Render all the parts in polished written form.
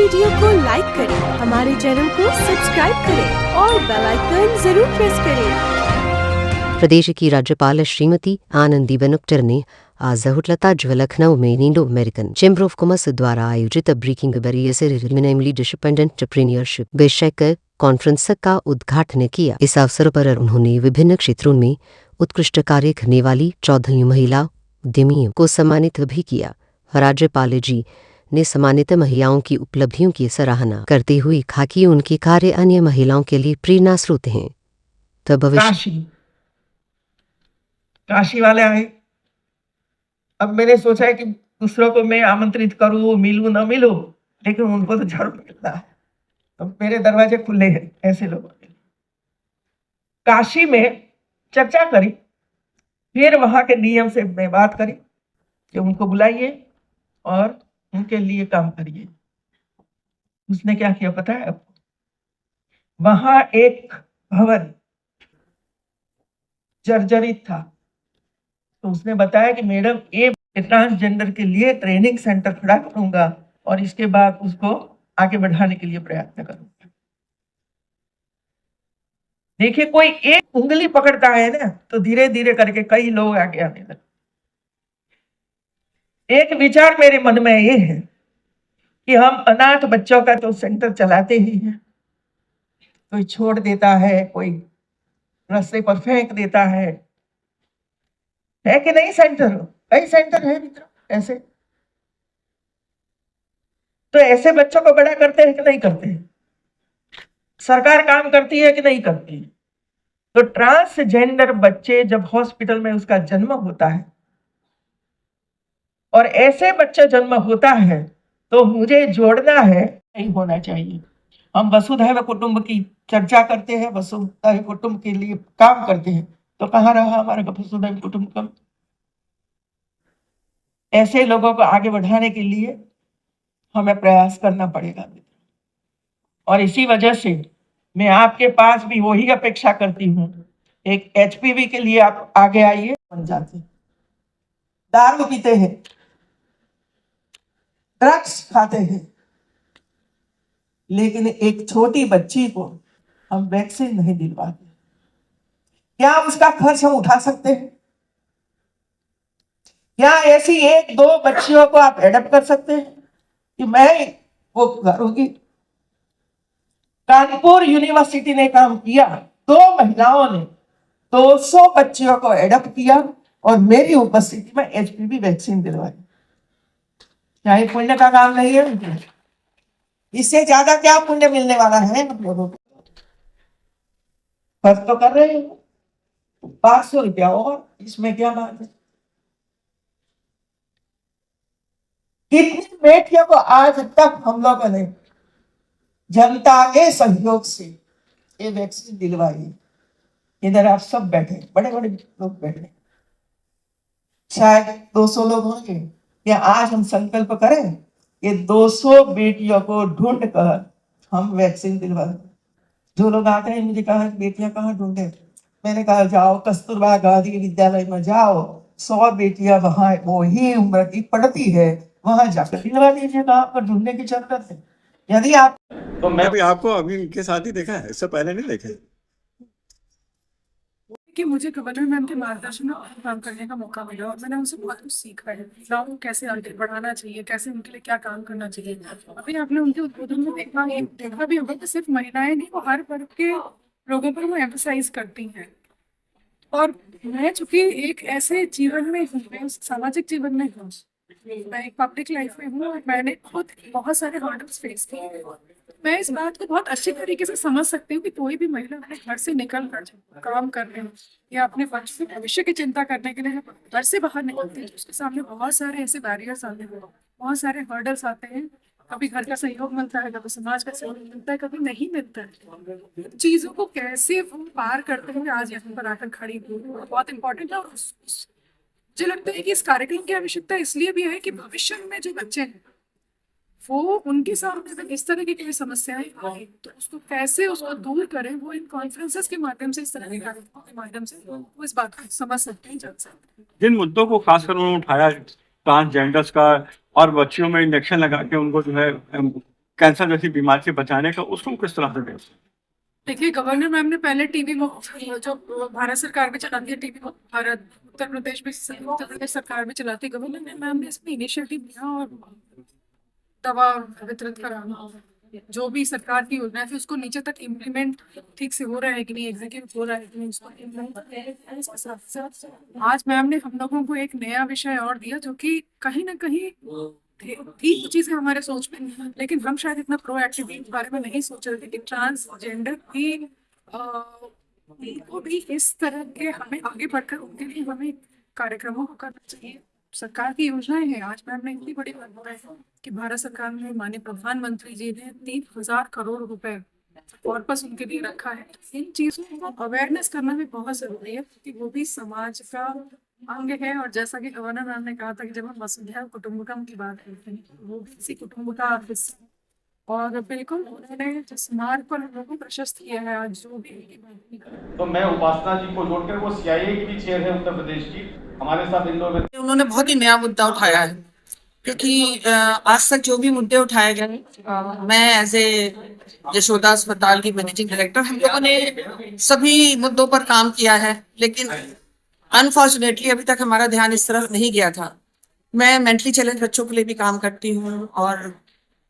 Video को like करें, हमारे चैनल को सब्सक्राइब करें और बेल आइकन जरूर प्रेस करें। प्रदेश की राज्यपाल श्रीमती आनंदीबेन अख्तर ने आज हुटलताज लखनऊ में Indo American chamber of commerce द्वारा आयोजित breaking barriers minimally dependent entrepreneurship विषयक कॉन्फ्रेंस का उद्घाटन किया। इस अवसर पर उन्होंने विभिन्न क्षेत्रों में उत्कृष्ट कार्य करने वाली 14 महिला उद्यमियों को सम्मानित भी किया। राज्यपाल जी ने सम्मानित महिलाओं की उपलब्धियों की सराहना करते हुए कहा कि उनके कार्य अन्य महिलाओं के लिए प्रेरणा स्रोत हैं। तो भविष्य काशी वाले आए। अब मैंने सोचा है कि दूसरों को मैं आमंत्रित करूं, मिलूं ना मिलूं, लेकिन उनको तो जरूर मिलना है, तो मेरे दरवाजे खुले हैं ऐसे लोगों के लिए। काशी में चर्चा करी, फिर वहां के नियम से मैं बात करी कि उनको बुलाइए और उनके लिए काम करिए। उसने क्या किया पता है आपको? वहां एक भवन जर्जरित था, तो उसने बताया कि मैडम ये ट्रांसजेंडर के लिए ट्रेनिंग सेंटर खड़ा करूंगा और इसके बाद उसको आगे बढ़ाने के लिए प्रयत्न करूंगा। देखिए, कोई एक उंगली पकड़ता है ना, तो धीरे धीरे करके कई लोग आगे आने लगे। एक विचार मेरे मन में ये है कि हम अनाथ बच्चों का तो सेंटर चलाते ही हैं, कोई छोड़ देता है, कोई रास्ते पर फेंक देता है कि नहीं? सेंटर, कई सेंटर है मित्रों ऐसे। तो ऐसे बच्चों को बड़ा करते हैं कि नहीं करते हैं? सरकार काम करती है कि नहीं करती है? तो ट्रांसजेंडर बच्चे जब हॉस्पिटल में उसका जन्म होता है और ऐसे बच्चे जन्म होता है, तो मुझे जोड़ना है, नहीं होना चाहिए। हम वसुधैव कुटुंब की चर्चा करते हैं, वसुधैव कुटुंब के लिए काम करते हैं, तो कहाँ रहा हमारा वसुधैव कुटुंबकम? ऐसे लोगों को आगे बढ़ाने के लिए हमें प्रयास करना पड़ेगा। और इसी वजह से मैं आपके पास भी वही अपेक्षा करती हूँ, एक HPV के लिए आप आगे आइए। बन जाते, दारू पीते हैं, ड्रग्स खाते हैं, लेकिन एक छोटी बच्ची को हम वैक्सीन नहीं दिलवाते। क्या उसका खर्च हम उठा सकते हैं? क्या ऐसी एक दो बच्चियों को आप एडप्ट कर सकते हैं कि मैं वो करूंगी? कानपुर यूनिवर्सिटी ने काम किया, 2 महिलाओं ने 200 बच्चियों को एडप्ट किया और मेरी उपस्थिति में HPV वैक्सीन दिलवाई। क्या ये पुण्य का काम नहीं है? इससे ज्यादा क्या पुण्य मिलने वाला है? हम लोगों को खर्च तो कर रहे हैं 500 रुपया, और इसमें क्या बात है? कितनी बेटियों को आज तक हम लोगों ने जनता के सहयोग से ये वैक्सीन दिलवाई। इधर आप सब बैठे, बड़े बड़े लोग बैठे, शायद 200 लोग होंगे। या आज हम संकल्प करें कि 200 बेटियों को ढूंढ कर हम वैक्सीन दिलवा दें। जो लोग आते हैं मुझे कहा बेटियां कहाँ ढूंढे, मैंने कहा जाओ कस्तूरबा गांधी विद्यालय में जाओ, 100 बेटियां वहां वही उम्र की पढ़ती है, वहां जाकर दिलवा दीजिएगा। आपको ढूंढने की जरूरत है। यदि आप तो मैं भी आपको अभी इनके साथ ही देखा है, इससे पहले नहीं देखे। कि मुझे गवर्नर मैम के मार्गदर्शन में काम करने का मौका मिला और मैंने उनसे बहुत कुछ सीखा है। महिलाओं को कैसे आगे बढ़ाना चाहिए, कैसे उनके लिए क्या काम करना चाहिए। अभी आपने उनके उद्बोधन में देखा भी होगा कि सिर्फ महिलाएं नहीं, वो हर वर्ग के लोगों पर वो एम्फसाइज करती हैं। और मैं चूंकि एक ऐसे जीवन में हूँ, मैं सामाजिक जीवन में हूँ, मैं एक पब्लिक लाइफ में हूँ और मैंने खुद बहुत सारे हर्डल्स फेस किए हैं। मैं इस बात को बहुत अच्छी तरीके से समझ सकती हूँ कि कोई भी महिला अपने घर से निकल कर काम करने या अपने भविष्य की चिंता करने के लिए घर से बाहर निकलती है, उसके सामने बहुत सारे ऐसे बैरियर्स आते हैं, बहुत सारे हर्डल्स आते हैं। कभी घर का सहयोग मिलता है, कभी समाज का सहयोग मिलता है, कभी नहीं मिलता है। चीज़ों को कैसे वो पार करते हुए आज यहाँ पर आकर खड़ी हुई बहुत इंपॉर्टेंट है। और मुझे लगता है कि इस कार्यक्रम की आवश्यकता इसलिए भी है कि भविष्य में जो बच्चे हैं वो उनके सामने अगर इस तरह की कोई समस्याएं आए तो उसको कैसे उसको दूर करें, वो इन कॉन्फ्रेंसेस के माध्यम से, इस तरह के कार्यक्रमों के माध्यम से वो इस बात को समझ सकते हैं, जान सकते हैं। जिन मुद्दों को खासकर उन्होंने उठाया, ट्रांसजेंडर्स का और बच्चियों में इंजेक्शन लगा के उनको जो है कैंसर जैसी बीमारी से बचाने का, उसको किस तरह से देखें? देखिए, गवर्नर मैम ने पहले टीबी मुक्त, जो भारत सरकार भी चलाती है टीबी मुक्त भारत, उत्तर प्रदेश भी, उत्तर प्रदेश सरकार भी चलाती है, गवर्नर मैम ने इसमें इनिशिएटिव लिया और दवा वितरित कराना, जो भी सरकार की योजना थी उसको नीचे तक इम्प्लीमेंट ठीक से हो रहा है कि नहीं, एग्जीक्यूट हो रहा है कि नहीं, उसको implement इसके साथ आज मैम ने हम लोगों को एक नया विषय और दिया, जो कि कहीं ना कहीं थी कुछ चीजें हमारे सोच में, लेकिन हम शायद इतना प्रोएक्टिवली इस बारे में नहीं सोच रहे थे कि ट्रांसजेंडर भी उनको भी इस तरह के हमें आगे बढ़कर उनके लिए हमें कार्यक्रमों को करना चाहिए। सरकार की योजनाएं हैं। आज मैम ने इतनी बड़ी बात बताई कि भारत सरकार ने, माननीय प्रधानमंत्री जी ने 3,000 करोड़ रुपए कॉर्पस उनके लिए रखा है। इन चीजों को अवेयरनेस करना भी बहुत जरूरी है, क्योंकि वो भी समाज का अंग है। और जैसा कि गवर्नर मैम ने कहा था कि जब हम वसुधैव कुटुंबकम की बात करते हैं, वो भी इसी कुटुंब का हिस्सा, और बिल्कुल उन्होंने जिस मार्ग पर हम लोगों को प्रशस्त किया है आज, जो भी उनकी बात की। तो मैं उपासना जी को जोड़कर, वो सीआईए की भी चेयर है उत्तर प्रदेश की, हमारे साथ इंदौर में। उन्होंने बहुत ही नया मुद्दा उठाया है, क्योंकि आज तक जो भी मुद्दे उठाए गए, मैं एज ए यशोदा अस्पताल की मैनेजिंग डायरेक्टर, हम लोगों ने सभी मुद्दों पर काम किया है, लेकिन अनफॉर्चुनेटली अभी तक हमारा ध्यान इस तरफ नहीं गया था। मैं मेंटली चैलेंज बच्चों के लिए भी काम करती हूँ और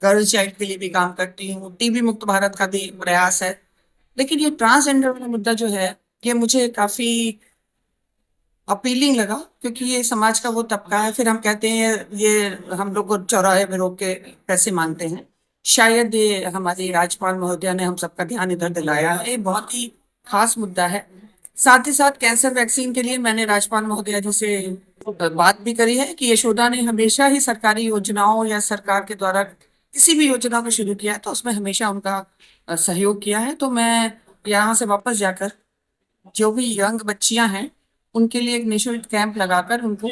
गर्ल्स चाइल्ड के लिए भी काम करती हूँ, टीबी मुक्त भारत का भी प्रयास है, लेकिन ये ट्रांसजेंडर वाला मुद्दा जो है, ये मुझे काफी अपीलिंग लगा, क्योंकि ये समाज का वो तबका है। फिर हम कहते हैं ये हम लोग को चौराहे में रोक के पैसे मांगते हैं। शायद ये हमारी राज्यपाल महोदया ने हम सबका ध्यान इधर दिलाया है। ये बहुत ही खास मुद्दा है। साथ ही साथ कैंसर वैक्सीन के लिए मैंने राज्यपाल महोदया जी से बात भी करी है कि यशोदा ने हमेशा ही सरकारी योजनाओं या सरकार के द्वारा किसी भी योजना को शुरू किया तो उसमें हमेशा उनका सहयोग किया है। तो मैं यहाँ से वापस जाकर जो भी यंग बच्चियां हैं उनके लिए एक निःशुल्क कैंप लगाकर उनको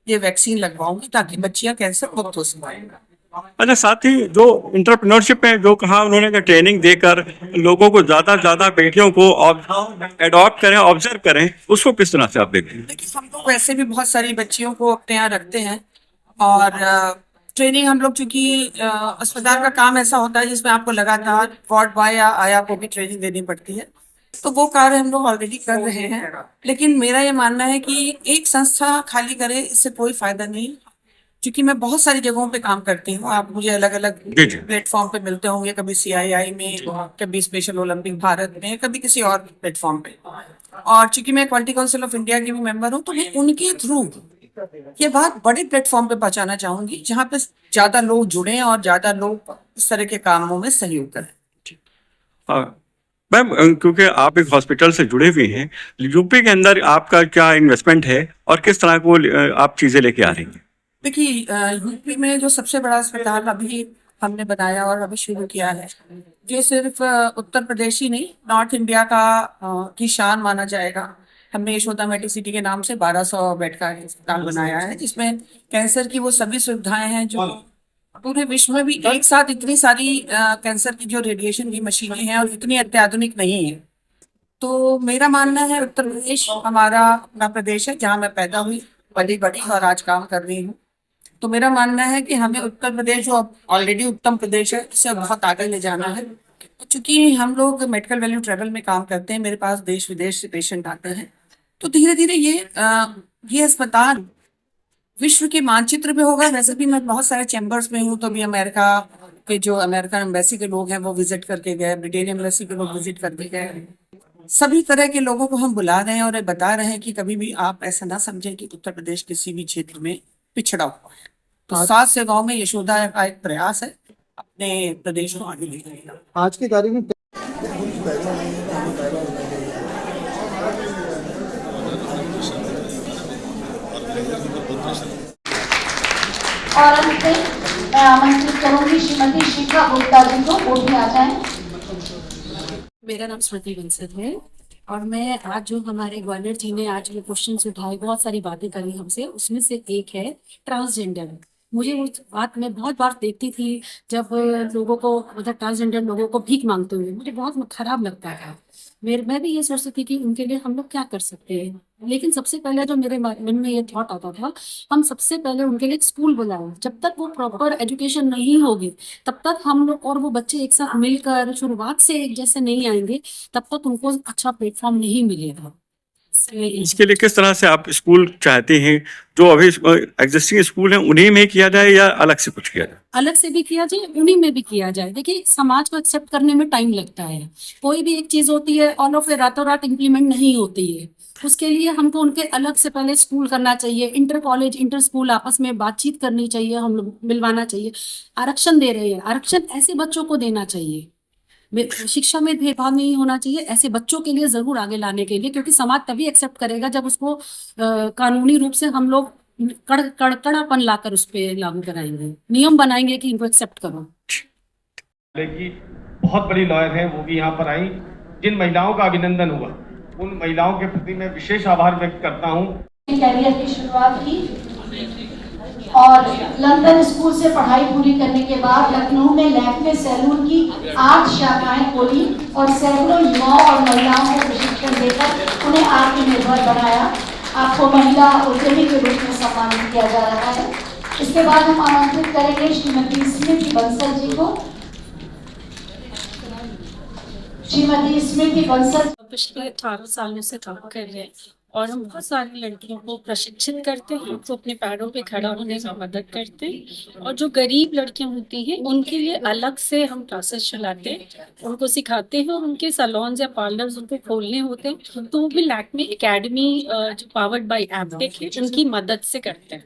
ये वैक्सीन लगवाऊंगी, ताकि बच्चियां कैंसर मुक्त हो सकें। अच्छा, साथ ही जो इंटरप्रेन्योरशिप में जो कहा उन्होंने कि ट्रेनिंग देकर लोगों को ज्यादा बेटियों को अडॉप्ट करें, ऑब्जर्व करें, उसको किस तरह से आप देखते हैं? देखिए, हम लोग वैसे भी बहुत सारी बच्चियों को अपने यहाँ रखते हैं, और ट्रेनिंग हम लोग, चूंकि अस्पताल का काम ऐसा होता है जिसमें आपको लगातार वार्ड बॉय या आया को भी ट्रेनिंग देनी पड़ती है, तो वो कार्य हम लोग ऑलरेडी कर रहे हैं। लेकिन मेरा ये मानना है कि एक संस्था खाली करे इससे कोई फायदा नहीं, क्योंकि मैं बहुत सारी जगहों पे काम करती हूँ। आप मुझे अलग अलग प्लेटफॉर्म पे मिलते होंगे, कभी सीआईआई में, कभी स्पेशल ओलंपिक भारत में, कभी किसी और प्लेटफॉर्म पे। और चूंकि मैं क्वालिटी काउंसिल ऑफ इंडिया की भी मेंबर हूँ, तो मैं उनके थ्रू ये बात बड़े प्लेटफॉर्म पे पहुंचाना चाहूंगी, जहाँ पे ज्यादा लोग जुड़े और ज्यादा लोग इस तरह के कामों में सहयोग करें। मैम, क्योंकि आप एक हॉस्पिटल से जुड़े हुए हैं, यूपी के अंदर आपका क्या इन्वेस्टमेंट है और किस तरह को आप चीजें लेके आ रही हैं? देखिए, यूपी में जो सबसे बड़ा अस्पताल अभी हमने बनाया और अभी शुरू किया है, ये सिर्फ उत्तर प्रदेश ही नहीं, नॉर्थ इंडिया की शान माना जाएगा। हमने यशोदा मेडिसिटी के नाम से 1200 बेड का अस्पताल बनाया है, जिसमें कैंसर की वो सभी सुविधाएं हैं जो पूरे विश्व में भी एक साथ इतनी सारी कैंसर की जो रेडिएशन की मशीनें हैं और इतनी अत्याधुनिक नहीं है। तो मेरा मानना है उत्तर प्रदेश हमारा अपना प्रदेश है, जहाँ मैं पैदा हुई, पली बड़ी और आज काम कर रही हूँ। तो मेरा मानना है कि हमें उत्तर प्रदेश, जो ऑलरेडी उत्तम प्रदेश है, इसे बहुत आगे ले जाना है। चूंकि हम लोग मेडिकल वैल्यू ट्रेवल में काम करते हैं, मेरे पास देश विदेश से पेशेंट आते हैं, तो धीरे धीरे ये अस्पताल विश्व के मानचित्र पे होगा। वैसे भी मैं बहुत सारे चैम्बर्स में हूँ, तो भी अमेरिका के जो अमेरिकन एम्बेसी के लोग हैं वो विजिट करके गए, ब्रिटेन एम्बेसी के लोग विजिट करके गए। सभी तरह के लोगों को हम बुला रहे हैं और बता रहे हैं कि कभी भी आप ऐसा ना समझें कि उत्तर प्रदेश किसी भी क्षेत्र में पिछड़ा हुआ है। तो 7 सेवाओं में यशोदा का एक प्रयास है अपने प्रदेश को आगे ले जाने का। आज की तारीख में और अंत में मैं आमंत्रित करूंगी श्रीमती शिखा गुप्ता जी को, वो भी आ जाए। मेरा नाम स्मृति बंसल है, और मैं आज जो हमारे गवर्नर जी ने आज जो क्वेश्चन उठाए, बहुत सारी बातें करी हमसे, उसमें से एक है ट्रांसजेंडर। मुझे उस बात में बहुत बार देखती थी जब लोगों को, मतलब ट्रांसजेंडर लोगों को भीख मांगते हुए, मुझे बहुत खराब लगता था। मैं भी ये सोचती थी कि उनके लिए हम लोग क्या कर सकते हैं, लेकिन सबसे पहले जो मेरे मन में ये थॉट आता था, हम सबसे पहले उनके लिए एक स्कूल बुलाएं। जब तक वो प्रॉपर एजुकेशन नहीं होगी तब तक हम लोग और वो बच्चे एक साथ मिलकर शुरुआत से एक जैसे नहीं आएंगे, तब तक उनको अच्छा प्लेटफॉर्म नहीं मिलेगा। इसके लिए किस तरह से आप स्कूल चाहते हैं? जो अभी एग्जिस्टिंग स्कूल हैं उन्हीं में किया जाए या अलग से कुछ किया जाए? अलग से भी किया जाए, उन्हीं में भी किया जाए। देखिए, समाज को एक्सेप्ट करने में टाइम लगता है। कोई भी एक चीज होती है ऑल ऑफ ए रातों रात इम्प्लीमेंट नहीं होती है। उसके लिए हमको उनके अलग से पहले स्कूल करना चाहिए, इंटर कॉलेज इंटर स्कूल आपस में बातचीत करनी चाहिए, हम लोग मिलवाना चाहिए। आरक्षण दे रहे हैं, आरक्षण ऐसे बच्चों को देना चाहिए, शिक्षा में भेदभाव नहीं होना चाहिए, ऐसे बच्चों के लिए जरूर आगे लाने के लिए, क्योंकि समाज तभी एक्सेप्ट करेगा जब उसको कानूनी रूप से हम लोग कड़ापन लाकर उस पर लागू कराएंगे, नियम बनाएंगे कि इनको एक्सेप्ट करो। की बहुत बड़ी लॉयर हैं, वो भी यहाँ पर आई। जिन महिलाओं का अभिनंदन हुआ उन महिलाओं के प्रति मैं विशेष आभार व्यक्त करता हूँ। कैरियर की शुरुआत की और लंदन स्कूल से पढ़ाई पूरी करने के बाद लखनऊ में लैक्मे सैलून की 8 शाखाएं खोली और सैकड़ों युवाओं और महिलाओं को प्रशिक्षण देकर उन्हें आत्मनिर्भर बनाया। आपको महिला उद्यमी के रूप में सम्मानित किया जा रहा है। इसके बाद हम आमंत्रित करेंगे श्रीमती स्मृति बंसल जी को। श्रीमती स्मृति बंसल पिछले 18 सालों से काम कर रहे हैं और हम बहुत सारी लड़कियों को प्रशिक्षित करते हैं, उनको अपने पैरों पे खड़ा होने में मदद करते हैं। और जो गरीब लड़कियां होती हैं उनके लिए अलग से हम क्लासेस चलाते हैं, उनको सिखाते हैं और उनके सैलून्स या पार्लर्स उनको खोलने होते हैं तो वो भी लैक्मे एकेडमी जो पावर्ड बाय एप्टेक है उनकी मदद से करते हैं।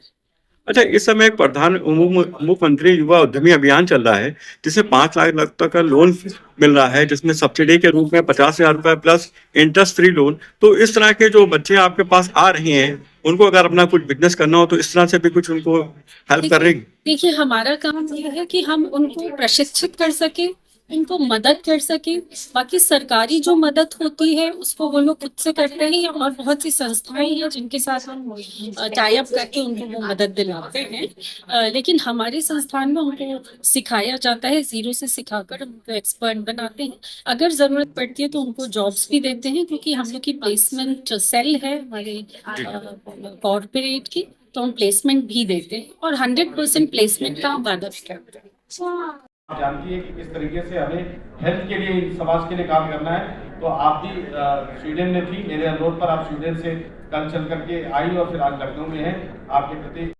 अच्छा, इस समय एक प्रधान मुख्यमंत्री युवा उद्यमी अभियान चल रहा है जिसमें 5 लाख तक का लोन मिल रहा है, जिसमें सब्सिडी के रूप में 50,000 रुपए प्लस इंटरेस्ट फ्री लोन। तो इस तरह के जो बच्चे आपके पास आ रहे हैं उनको अगर अपना कुछ बिजनेस करना हो तो इस तरह से भी कुछ उनको हेल्प करेगी? देखिए, हमारा काम ये है कि हम उनको प्रशिक्षित कर सके, उनको मदद कर सके। बाकी सरकारी जो मदद होती है उसको वो लोग खुद से करते हैं और बहुत सी संस्थाएं हैं जिनके साथ हम टाई अप करके उनको वो मदद दिलाते हैं। लेकिन हमारे संस्थान में उनको सिखाया जाता है, जीरो से सिखाकर उनको एक्सपर्ट बनाते हैं। अगर जरूरत पड़ती है तो उनको जॉब्स भी देते हैं, क्योंकि हम लोग की प्लेसमेंट सेल है हमारे कॉर्पोरेट की, तो हम प्लेसमेंट भी देते हैं और 100% प्लेसमेंट का वादा भी करते हैं। आप जानती है कि किस तरीके से हमें हेल्थ के लिए, समाज के लिए काम करना है। तो आप भी स्वीडन में थी, मेरे अनुरोध पर आप स्वीडन से कल चल करके आई और फिर आज लखनऊ में हैं। आपके प्रति